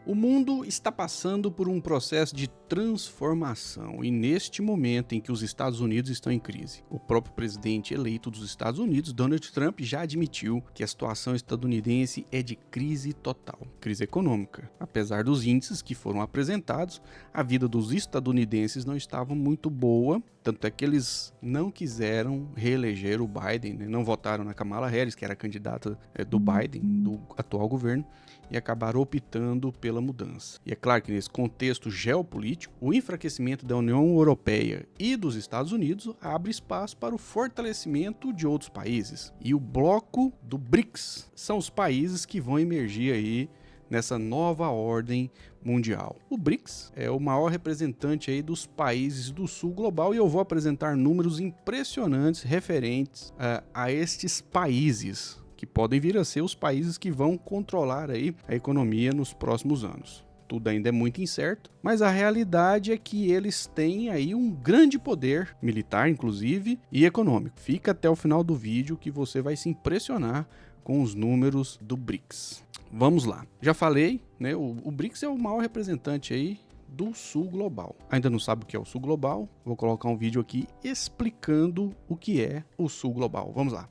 O mundo está passando por um processo de transformação e neste momento em que os Estados Unidos estão em crise, o próprio presidente eleito dos Estados Unidos, Donald Trump, já admitiu que a situação estadunidense é de crise total, crise econômica. Apesar dos índices que foram apresentados, a vida dos estadunidenses não estava muito boa, tanto é que eles não quiseram reeleger o Biden, né? Não votaram na Kamala Harris, que era a candidata do Biden, do atual governo, e acabaram optando pela mudança. E é claro que nesse contexto geopolítico, o enfraquecimento da União Europeia e dos Estados Unidos abre espaço para o fortalecimento de outros países. E o bloco do BRICS são os países que vão emergir aí nessa nova ordem mundial. O BRICS é o maior representante aí dos países do sul global e eu vou apresentar números impressionantes referentes a estes países, que podem vir a ser os países que vão controlar aí a economia nos próximos anos. Tudo ainda é muito incerto, mas a realidade é que eles têm aí um grande poder, militar inclusive, e econômico. Fica até o final do vídeo que você vai se impressionar com os números do BRICS. Vamos lá. Já falei, né? O BRICS é o maior representante aí do sul global. Ainda não sabe o que é o sul global? Vou colocar um vídeo aqui explicando o que é o sul global. Vamos lá.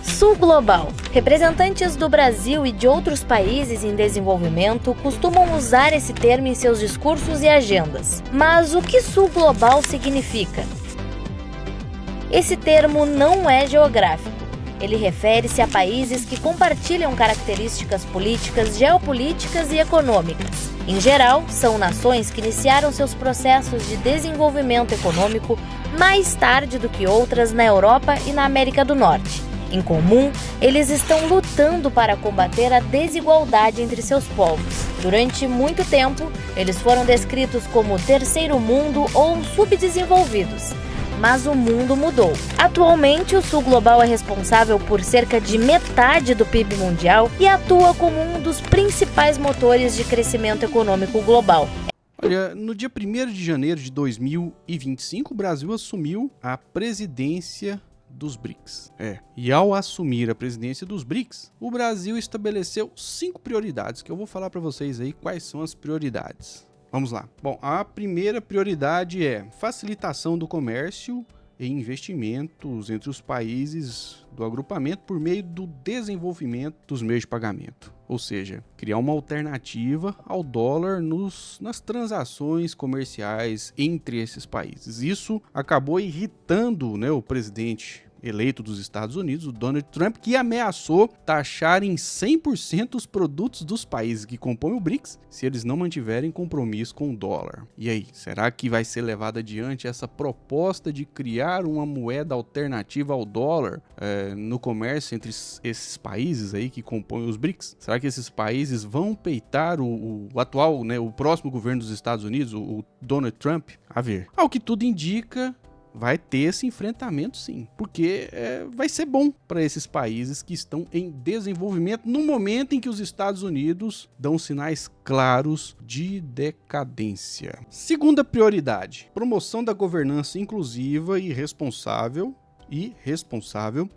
Sul Global. Representantes do Brasil e de outros países em desenvolvimento costumam usar esse termo em seus discursos e agendas. Mas o que Sul Global significa? Esse termo não é geográfico. Ele refere-se a países que compartilham características políticas, geopolíticas e econômicas. Em geral, são nações que iniciaram seus processos de desenvolvimento econômico mais tarde do que outras na Europa e na América do Norte. Em comum, eles estão lutando para combater a desigualdade entre seus povos. Durante muito tempo, eles foram descritos como terceiro mundo ou subdesenvolvidos. Mas o mundo mudou. Atualmente, o Sul Global é responsável por cerca de metade do PIB mundial e atua como um dos principais motores de crescimento econômico global. Olha, no dia 1º de janeiro de 2025, o Brasil assumiu a presidência dos BRICS. E ao assumir a presidência dos BRICS, o Brasil estabeleceu 5 prioridades, que eu vou falar para vocês aí quais são as prioridades. Vamos lá. Bom, a primeira prioridade é facilitação do comércio e investimentos entre os países do agrupamento por meio do desenvolvimento dos meios de pagamento. Ou seja, criar uma alternativa ao dólar nas transações comerciais entre esses países. Isso acabou irritando, né, o presidente eleito dos Estados Unidos, o Donald Trump, que ameaçou taxar em 100% os produtos dos países que compõem o BRICS se eles não mantiverem compromisso com o dólar. E aí, será que vai ser levada adiante essa proposta de criar uma moeda alternativa ao dólar no comércio entre esses países aí que compõem os BRICS? Será que esses países vão peitar o atual, né, o próximo governo dos Estados Unidos, o Donald Trump? A ver. Ao que tudo indica, vai ter esse enfrentamento sim, porque vai ser bom para esses países que estão em desenvolvimento no momento em que os Estados Unidos dão sinais claros de decadência. Segunda prioridade, promoção da governança inclusiva e responsável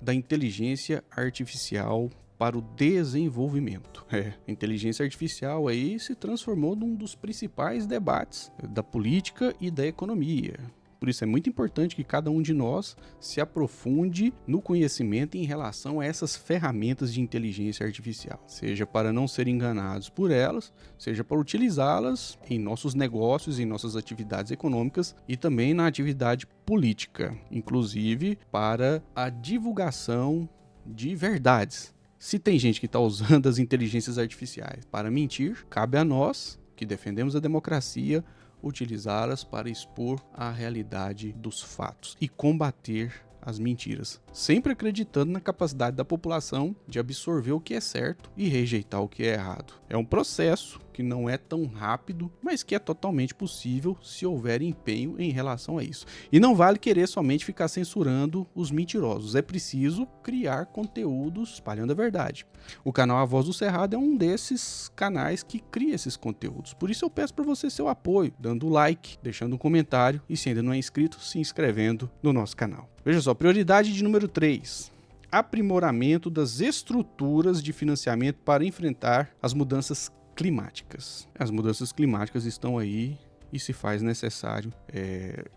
da inteligência artificial para o desenvolvimento. A inteligência artificial aí se transformou num dos principais debates da política e da economia. Por isso é muito importante que cada um de nós se aprofunde no conhecimento em relação a essas ferramentas de inteligência artificial, seja para não ser enganados por elas, seja para utilizá-las em nossos negócios, em nossas atividades econômicas e também na atividade política, inclusive para a divulgação de verdades. Se tem gente que está usando as inteligências artificiais para mentir, cabe a nós, que defendemos a democracia, utilizá-las para expor a realidade dos fatos e combater as mentiras, sempre acreditando na capacidade da população de absorver o que é certo e rejeitar o que é errado. É um processo que não é tão rápido, mas que é totalmente possível se houver empenho em relação a isso. E não vale querer somente ficar censurando os mentirosos, é preciso criar conteúdos espalhando a verdade. O canal A Voz do Cerrado é um desses canais que cria esses conteúdos, por isso eu peço para você seu apoio, dando like, deixando um comentário e se ainda não é inscrito, se inscrevendo no nosso canal. Veja só, prioridade de número 3. Aprimoramento das estruturas de financiamento para enfrentar as mudanças climáticas. As mudanças climáticas estão aí e se faz necessário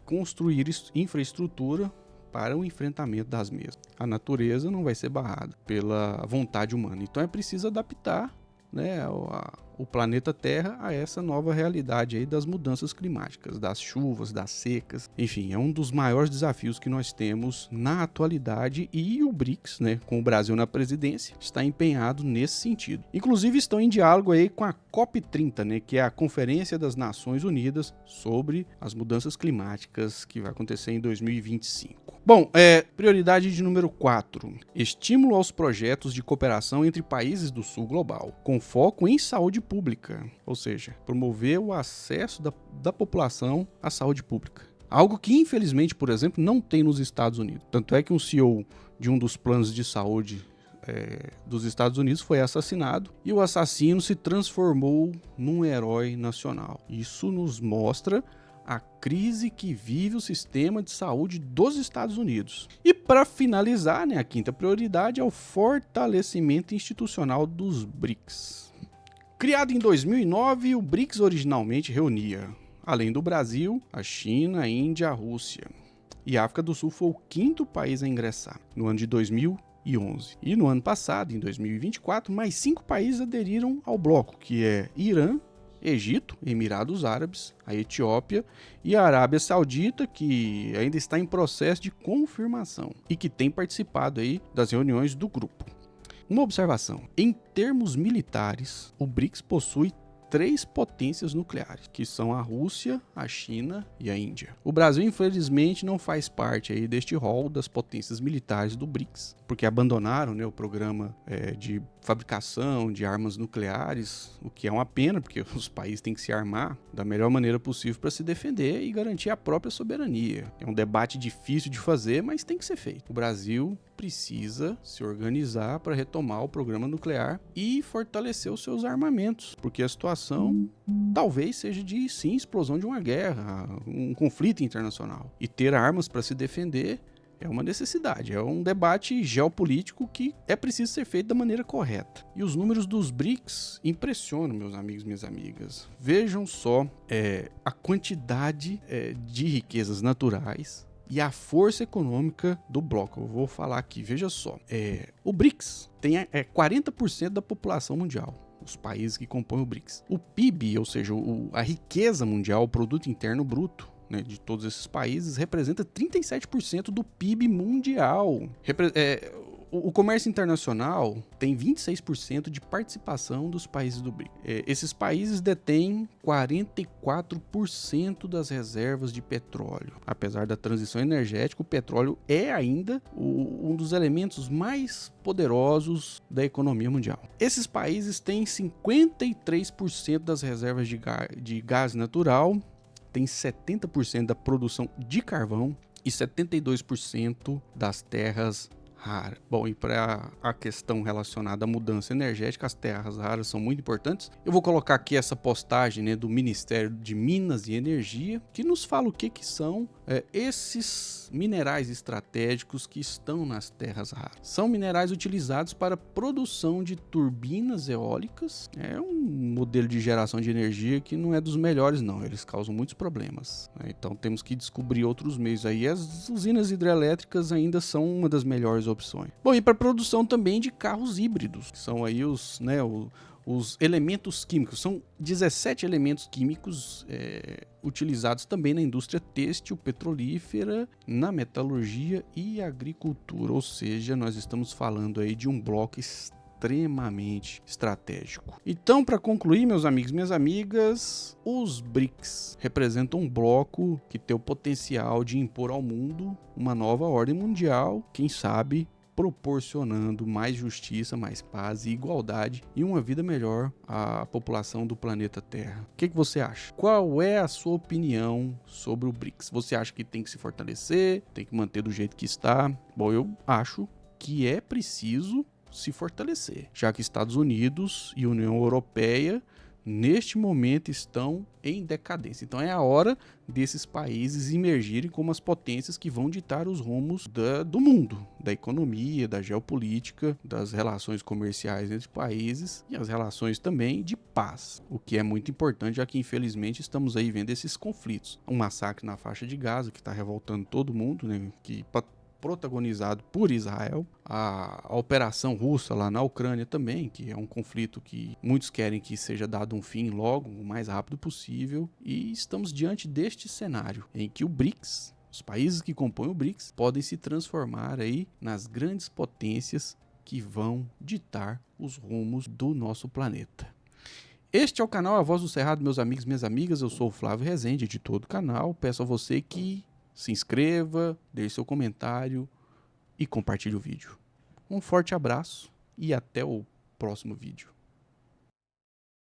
construir infraestrutura para o enfrentamento das mesmas. A natureza não vai ser barrada pela vontade humana, então é preciso adaptar, né, o planeta Terra a essa nova realidade aí das mudanças climáticas, das chuvas, das secas. Enfim, é um dos maiores desafios que nós temos na atualidade e o BRICS, né, com o Brasil na presidência, está empenhado nesse sentido. Inclusive estão em diálogo aí com a COP30, né, que é a Conferência das Nações Unidas sobre as mudanças climáticas que vai acontecer em 2025. Bom, prioridade de número 4, estímulo aos projetos de cooperação entre países do sul global, com foco em saúde pública, ou seja, promover o acesso da população à saúde pública. Algo que, infelizmente, por exemplo, não tem nos Estados Unidos. Tanto é que um CEO de um dos planos de saúde dos Estados Unidos foi assassinado e o assassino se transformou num herói nacional. Isso nos mostra a crise que vive o sistema de saúde dos Estados Unidos. E para finalizar, né, a quinta prioridade é o fortalecimento institucional dos BRICS. Criado em 2009, o BRICS originalmente reunia, além do Brasil, a China, a Índia, a Rússia. E a África do Sul foi o quinto país a ingressar, no ano de 2011. E no ano passado, em 2024, mais 5 países aderiram ao bloco, que é Irã, Egito, Emirados Árabes, a Etiópia e a Arábia Saudita, que ainda está em processo de confirmação e que tem participado aí das reuniões do grupo. Uma observação: em termos militares, o BRICS possui 3 potências nucleares, que são a Rússia, a China e a Índia. O Brasil, infelizmente, não faz parte aí deste rol das potências militares do BRICS, porque abandonaram, né, o programa de fabricação de armas nucleares, o que é uma pena, porque os países têm que se armar da melhor maneira possível para se defender e garantir a própria soberania. É um debate difícil de fazer, mas tem que ser feito. O Brasil precisa se organizar para retomar o programa nuclear e fortalecer os seus armamentos, porque a situação talvez seja de, sim, explosão de uma guerra, um conflito internacional. E ter armas para se defender é uma necessidade, é um debate geopolítico que é preciso ser feito da maneira correta. E os números dos BRICS impressionam, meus amigos e minhas amigas. Vejam só a quantidade de riquezas naturais e a força econômica do bloco. Eu vou falar aqui, veja só. O BRICS tem 40% da população mundial, os países que compõem o BRICS. O PIB, ou seja, a riqueza mundial, o produto interno bruto, né, de todos esses países, representa 37% do PIB mundial. O comércio internacional tem 26% de participação dos países do BRICS. Esses países detêm 44% das reservas de petróleo. Apesar da transição energética, o petróleo é ainda um dos elementos mais poderosos da economia mundial. Esses países têm 53% das reservas de gás natural, tem 70% da produção de carvão e 72% das terras raras. Bom, e para a questão relacionada à mudança energética, as terras raras são muito importantes. Eu vou colocar aqui essa postagem, né, do Ministério de Minas e Energia, que nos fala o que são esses minerais estratégicos que estão nas terras raras. São minerais utilizados para produção de turbinas eólicas. É um modelo de geração de energia que não é dos melhores, não. Eles causam muitos problemas, né? Então temos que descobrir outros meios aí. As usinas hidrelétricas ainda são uma das melhores opções. Bom, e para produção também de carros híbridos, que são aí os elementos químicos. São 17 elementos químicos utilizados também na indústria têxtil, petrolífera, na metalurgia e agricultura. Ou seja, nós estamos falando aí de um bloco extremamente estratégico. Então, para concluir, meus amigos e minhas amigas, os BRICS representam um bloco que tem o potencial de impor ao mundo uma nova ordem mundial, quem sabe proporcionando mais justiça, mais paz e igualdade e uma vida melhor à população do planeta Terra. O que você acha? Qual é a sua opinião sobre o BRICS? Você acha que tem que se fortalecer? Tem que manter do jeito que está? Bom, eu acho que é preciso se fortalecer, já que Estados Unidos e União Europeia neste momento estão em decadência. Então é a hora desses países emergirem como as potências que vão ditar os rumos do mundo, da economia, da geopolítica, das relações comerciais entre países e as relações também de paz, o que é muito importante, já que infelizmente estamos aí vendo esses conflitos. Um massacre na faixa de Gaza que está revoltando todo mundo, né, que protagonizado por Israel, a operação russa lá na Ucrânia também, que é um conflito que muitos querem que seja dado um fim logo, o mais rápido possível, e estamos diante deste cenário em que o BRICS, os países que compõem o BRICS, podem se transformar aí nas grandes potências que vão ditar os rumos do nosso planeta. Este é o canal A Voz do Cerrado, meus amigos e minhas amigas, eu sou o Flávio Rezende, editor do canal, peço a você que se inscreva, deixe seu comentário e compartilhe o vídeo. Um forte abraço e até o próximo vídeo.